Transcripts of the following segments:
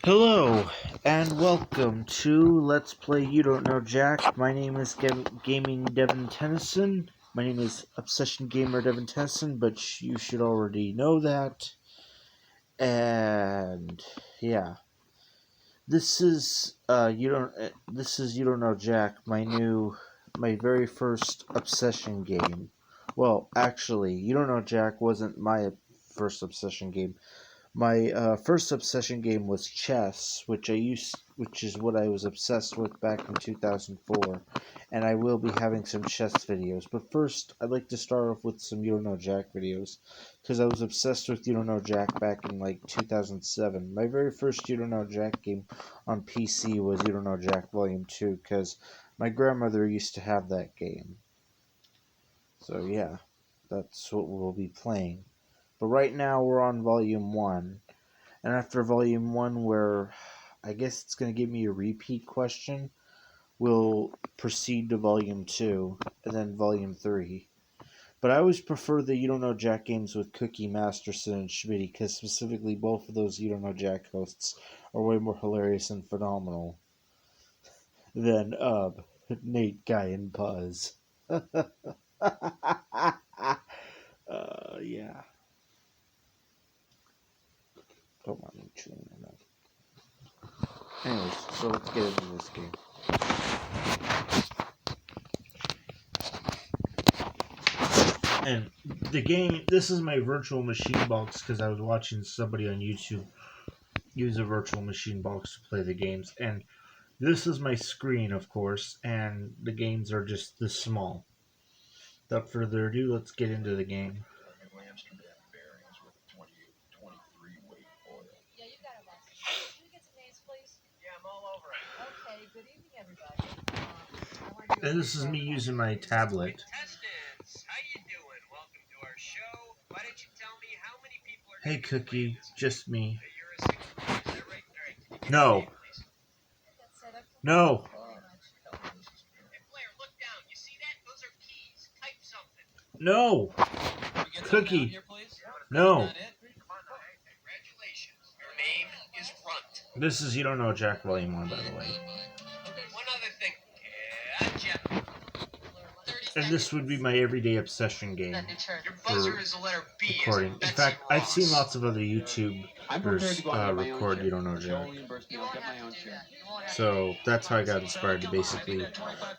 Hello, and welcome to Let's Play You Don't Know Jack. My name is Gaming Devin Tennyson. My name is Obsession Gamer Devin Tennyson, but you should already know that. And yeah, this is You Don't Know Jack. My very first Obsession game. Well, actually, You Don't Know Jack wasn't my first Obsession game. My first obsession game was chess, which is what I was obsessed with back in 2004, and I will be having some chess videos. But first, I'd like to start off with some You Don't Know Jack videos, because I was obsessed with You Don't Know Jack back in like 2007. My very first You Don't Know Jack game on PC was You Don't Know Jack Volume 2, because my grandmother used to have that game. So yeah, that's what we'll be playing. But right now we're on Volume 1. And after Volume 1, where I guess it's going to give me a repeat question, we'll proceed to Volume 2, and then Volume 3. But I always prefer the You Don't Know Jack games with Cookie Masterson and Schmitty, because specifically both of those You Don't Know Jack hosts are way more hilarious and phenomenal than Nate, Guy, and Buzz. Yeah. Come on, I'm chewing it up. Anyways, so let's get into this game. And the game, this is my virtual machine box because I was watching somebody on YouTube use a virtual machine box to play the games. And this is my screen, of course, and the games are just this small. Without further ado, let's get into the game. And this is me using my tablet. Hey, Cookie, just me. No. No. No. Cookie. No. This is You Don't Know Jack Volume 1, by the way. And this would be my everyday obsession game for recording. In fact, I've seen lots of other YouTubers record You Don't Know Jack. So that's how I got inspired to basically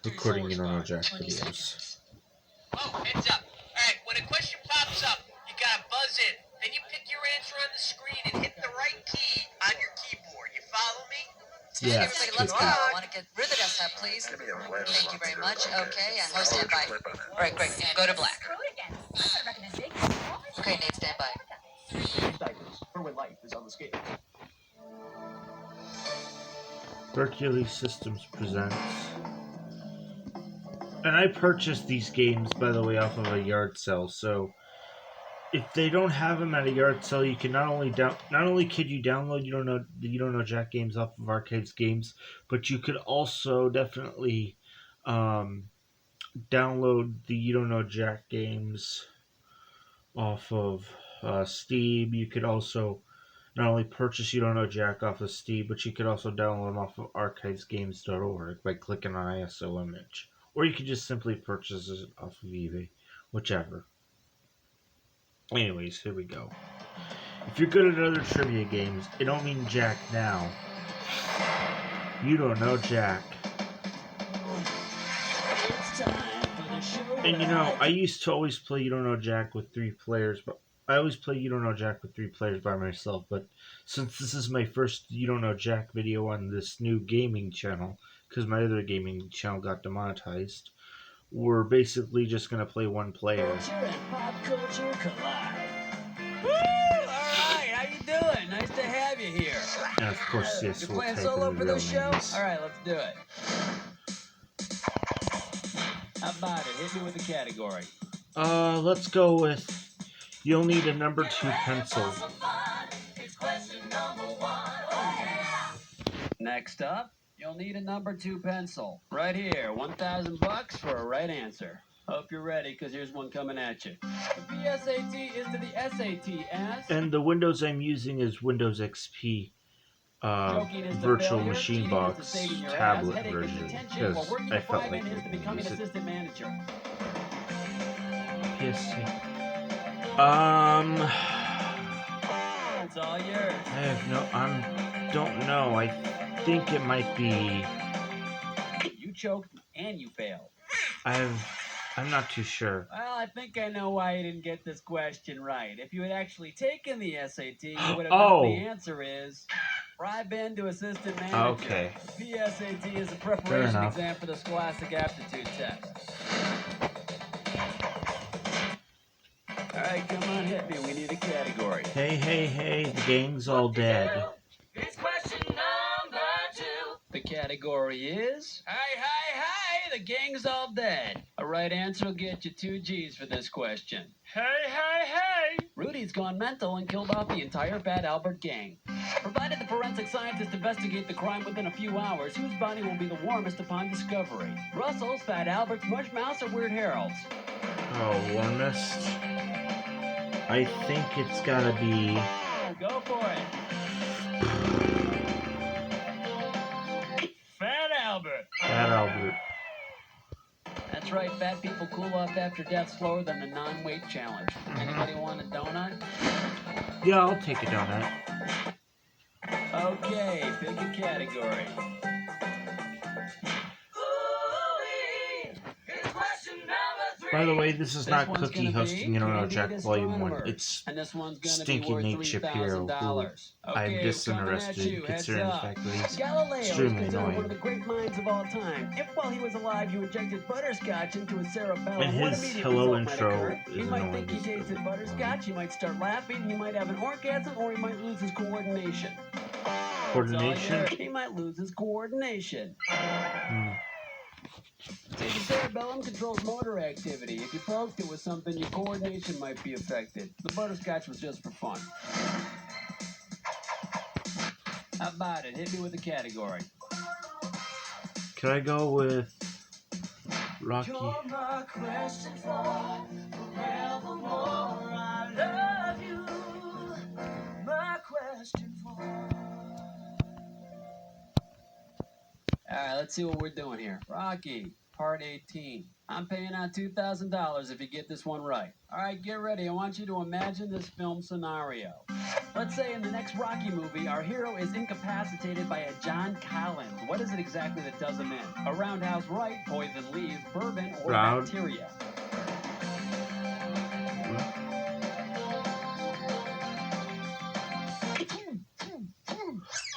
recording You Don't Know Jack videos. Oh, heads up. Alright, when a question pops up, you gotta buzz in. Then you pick your answer on the screen and hit the right key on your keyboard. You follow me? Yeah. Everybody, let's go. I want to get rid of the desktop, please. Thank you very much. Okay, and host stand by. Right, great. Go to black. Okay, Nate, stand by. Hercules Systems presents. And I purchased these games, by the way, off of a yard sale. So if they don't have them at a yard sale, you can not only could you download You Don't Know Jack games off of Arcade's Games, but you could also definitely download the You Don't Know Jack games off of Steam. You could also not only purchase You Don't Know Jack off of Steam, but you could also download them off of archivesgames.org by clicking on ISO image. Or you could just simply purchase it off of eBay, whichever. Anyways, here we go. If you're good at other trivia games, it don't mean Jack now. You don't know Jack. And you know, I used to always play You Don't Know Jack with 3 players, but I always play You Don't Know Jack with 3 players by myself, but since this is my first You Don't Know Jack video on this new gaming channel, because my other gaming channel got demonetized, we're basically just going to play 1 player. Culture and pop culture collide. Woo! Alright, how you doing? Nice to have you here. And of course, yes, we'll playing type solo in for the real this show? names. Alright, let's do it. How about it? Hit me with the category. Let's go with you'll need a number 2 pencil. Next up, you'll need a number 2 pencil. Right here, $1,000 for a right answer. Hope you're ready, because here's one coming at you. The PSAT is to the SAT as... And the Windows I'm using is Windows XP. virtual failure, machine cheating is box to saving your tablet ass, headache is version detention, while because working I a felt like five-man is it to would become an use it. assistant manager. PSC. It's all yours. Don't know. I think it might be. You choked and you failed. I'm not too sure. Well, I think I know why you didn't get this question right. If you had actually taken the SAT, you would have known the answer is Fry-Ben to assistant manager. Okay. The PSAT is a Fair preparation enough. exam for the Scholastic Aptitude Test. All right, come on, hit me. We need a category. Hey, the gang's all dead. It's question number 2. The category is... Hi, the gang's all dead. A right answer will get you 2 G's for this question. Hey! Rudy's gone mental and killed off the entire Fat Albert gang. Provided the forensic scientists investigate the crime within a few hours, whose body will be the warmest upon discovery? Russell's, Fat Albert's, Mush Mouse, or Weird Harold's? Oh, warmest. I think it's gotta be. Go for it. Fat Albert. Fat Albert. That's right, fat people cool off after death slower than the non-weight challenge. Anybody want a donut? Yeah, I'll take a donut. Okay, pick a category. By the way, this is not one's Cookie gonna hosting be You Don't Know Candy Jack Volume 1. Astronomer. It's And this one's gonna Stinky be worth Nate Shapiro, who $3,000. I'm Okay, disinterested coming at in, you, heads considering the up. fact that he's Galileo is extremely considered one of annoying. the great minds of all time. If while he was alive you injected butterscotch into his cerebellum, And what his immediate hello result might intro occur? is He might annoying think he as tasted well. butterscotch, he might start laughing, he might have an orgasm, or he might lose his coordination. Coordination? He might lose his coordination. Hmm. See, the cerebellum controls motor activity. If you poked it with something, your coordination might be affected. The butterscotch was just for fun. How about it? Hit me with a category. Can I go with Rocky? You're my question for forevermore. I love you. My question for. All right, let's see what we're doing here. Rocky, part 18. I'm paying out $2,000 if you get this one right. All right, get ready. I want you to imagine this film scenario. Let's say in the next Rocky movie, our hero is incapacitated by a John Collins. What is it exactly that does him in? A roundhouse right, poison leaves, bourbon, or bacteria?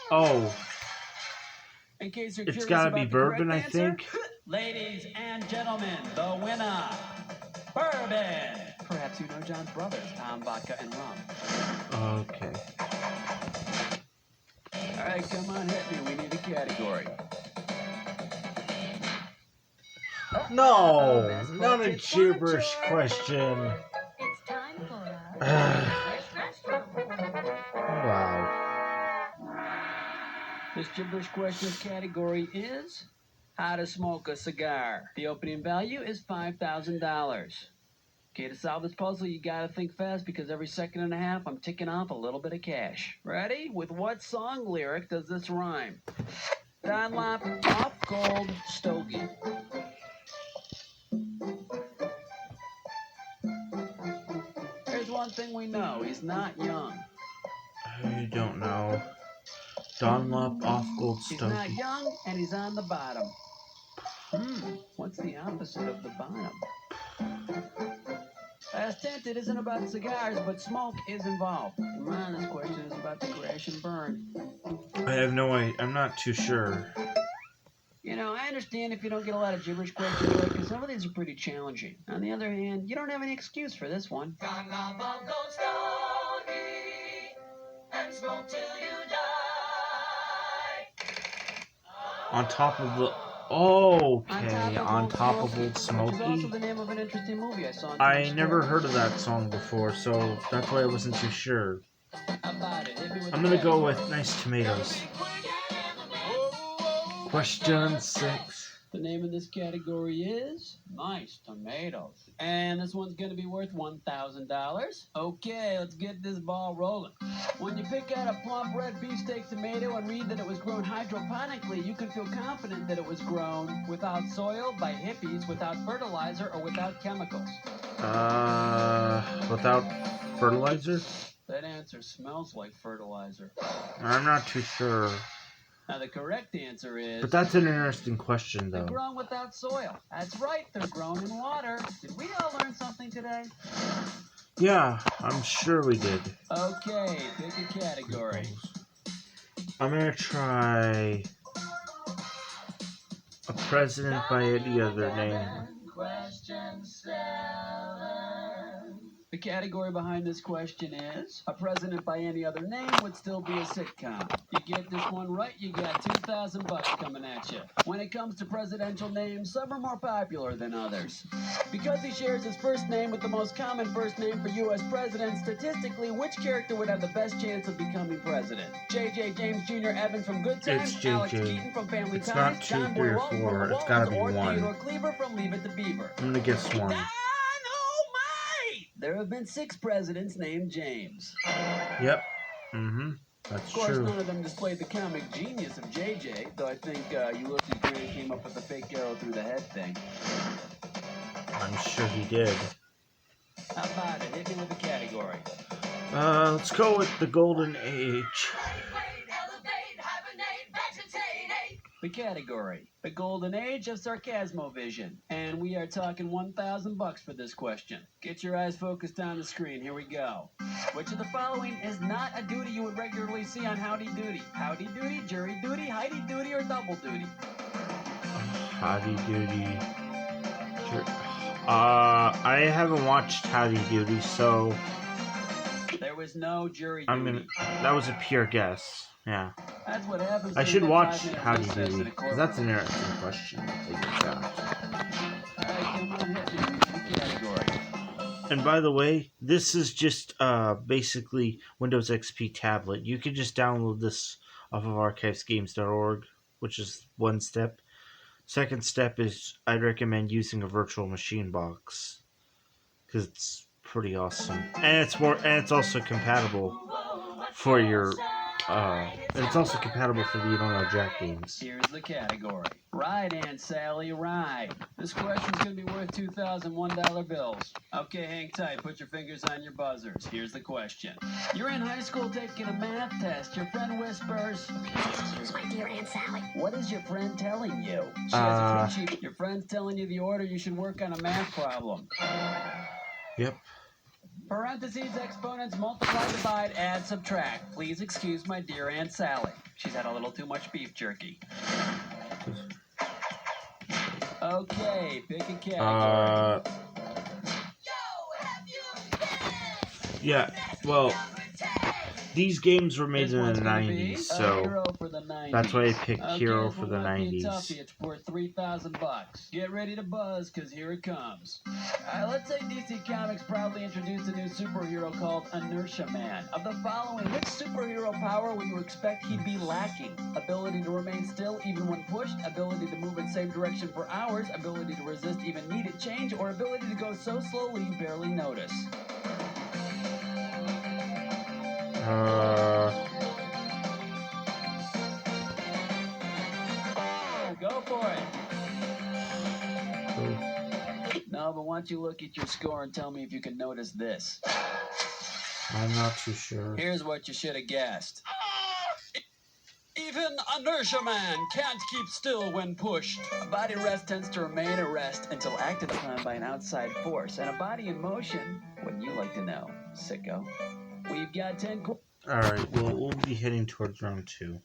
Oh, In case you're it's curious gotta about be the bourbon, I correct answer, think. ladies and gentlemen, the winner, bourbon. Perhaps you know John's brothers, Tom, vodka, and rum. Okay. All right, come on, hit me. We need a category. No, not a gibberish question. It's time for a Wow. This gibberish questions category is how to smoke a cigar. The opening value is $5,000. Okay, to solve this puzzle, you gotta think fast because every second and a half, I'm ticking off a little bit of cash. Ready? With what song lyric does this rhyme? Dunlop, off gold, stogie. Here's one thing we know, he's not young. I don't know. Dunlop off gold He's not stogie. young, and he's on the bottom. What's the opposite of the bottom? Last hint, it isn't about cigars, but smoke is involved. Come on, this question is about to crash and burn. I have no idea. I'm not too sure. You know, I understand if you don't get a lot of gibberish questions right, because some of these are pretty challenging. On the other hand, you don't have any excuse for this one. On top of the. Oh, okay. On top of Old Which is also Smoky. the name of an interesting movie I saw. I never heard of that song before, so that's why I wasn't too sure. How about it? Hit me with I'm the gonna go category. with Nice Tomatoes. Question 6. The name of this category is Nice Tomatoes. And this one's going to be worth $1,000. Okay, let's get this ball rolling. When you pick out a plump red beefsteak tomato and read that it was grown hydroponically, you can feel confident that it was grown without soil, by hippies, without fertilizer, or without chemicals. Without fertilizer? That answer smells like fertilizer. I'm not too sure. Now, the correct answer is... But that's an interesting question, they're though. grown without soil. That's right, they're grown in water. Did we all learn something today? Yeah, I'm sure we did. Okay, pick a category. I'm gonna try a president by any other name. Question 7. The category behind this question is, a president by any other name would still be a sitcom. You get this one right, you got $2,000 coming at you. When it comes to presidential names, some are more popular than others. Because he shares his first name with the most common first name for U.S. presidents, statistically, which character would have the best chance of becoming president? J.J. James Jr. Evans from Good Times, It's Alex JJ. Keaton from Family It's Ties, not 2, John 3, or Boy Walton 4. from The It's gotta Walls, be or 1. Theodore Cleaver from Leave It to Beaver. I'm gonna guess 1. There have been 6 presidents named James. Yep. Mm-hmm. That's Of course, true. none of them displayed the comic genius of JJ, though I think Ulysses Grant came up with the fake arrow through the head thing. I'm sure he did. How about it? Hit me with a category. Let's go with the Golden Age. The category, the golden age of Sarcasmovision. And we are talking $1,000 for this question. Get your eyes focused on the screen. Here we go. Which of the following is not a duty you would regularly see on Howdy Doody? Howdy Doody, jury duty, Heidi Doody, or double duty? Howdy Doody. I haven't watched Howdy Doody, so There was no jury I'm duty. gonna. That was a pure guess. Yeah. That's what happens. I when should you get watch 5 minutes Howdy recess in Doody, a 'cause that's an courtroom. interesting question to figure out. All right, come on, hit me with the category. And by the way, this is just basically Windows XP tablet. You can just download this off of archivesgames.org, which is one step. Second step is I'd recommend using a virtual machine box because it's pretty awesome, and it's also compatible for your it's also compatible for the You Don't Know Jack games. Here's the category. Ride, Aunt Sally, ride. This question's going to be worth $2,001 bills. Okay, hang tight. Put your fingers on your buzzers. Here's the question. You're in high school taking a math test. Your friend whispers, Excuse my dear Aunt Sally. what is your friend telling you? She has a cheat sheet. Your friend's telling you the order you should work on a math problem. Yep. Parentheses, exponents, multiply, divide, add, subtract. Please excuse my dear Aunt Sally. She's had a little too much beef jerky. Okay, pick a category. Yeah, well, these games were made This in one's the gonna be 90s, a so hero for the 90s. that's why I picked Okay, Hero if for it the might be a 90s. toughie, it's worth $3,000. Get ready to buzz, cause here it comes. Let's say DC Comics proudly introduced a new superhero called Inertia Man. Of the following, which superhero power would you expect he'd be lacking? Ability to remain still even when pushed, ability to move in same direction for hours, ability to resist even needed change, or ability to go so slowly you barely notice. Go for it. No, but why don't you look at your score and tell me if you can notice this. I'm not too sure. Here's what you should have guessed. Even Inertia Man can't keep still when pushed. A body rest tends to remain at rest until acted upon by an outside force. And a body in motion, wouldn't you like to know, sicko? We've got 10... Alright, well, we'll be heading towards round 2.